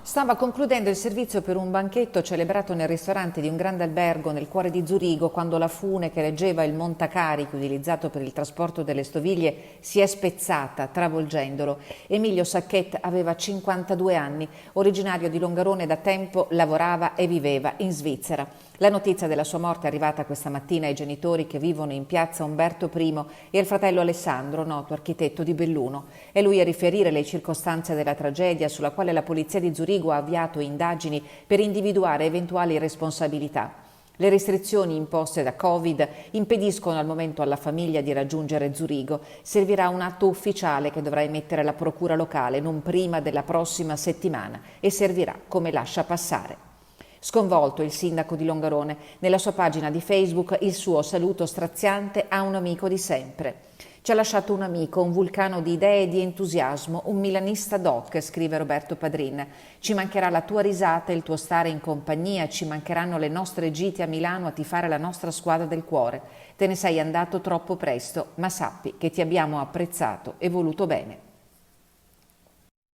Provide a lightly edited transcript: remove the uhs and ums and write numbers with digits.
Stava concludendo il servizio per un banchetto celebrato nel ristorante di un grande albergo nel cuore di Zurigo quando la fune che reggeva il montacarichi utilizzato per il trasporto delle stoviglie si è spezzata, travolgendolo. Emilio Sacchet aveva 52 anni, originario di Longarone, da tempo lavorava e viveva in Svizzera. La notizia della sua morte è arrivata questa mattina ai genitori che vivono in piazza Umberto I e al fratello Alessandro, noto architetto di Belluno. È lui a riferire le circostanze della tragedia, sulla quale la polizia di Zurigo ha avviato indagini per individuare eventuali responsabilità. Le restrizioni imposte da Covid impediscono al momento alla famiglia di raggiungere Zurigo. Servirà un atto ufficiale che dovrà emettere la procura locale non prima della prossima settimana e servirà come lascia passare. Sconvolto il sindaco di Longarone, nella sua pagina di Facebook il suo saluto straziante a un amico di sempre. Ci ha lasciato un amico, un vulcano di idee e di entusiasmo, un milanista doc, scrive Roberto Padrin. Ci mancherà la tua risata e il tuo stare in compagnia, ci mancheranno le nostre gite a Milano a tifare la nostra squadra del cuore. Te ne sei andato troppo presto, ma sappi che ti abbiamo apprezzato e voluto bene.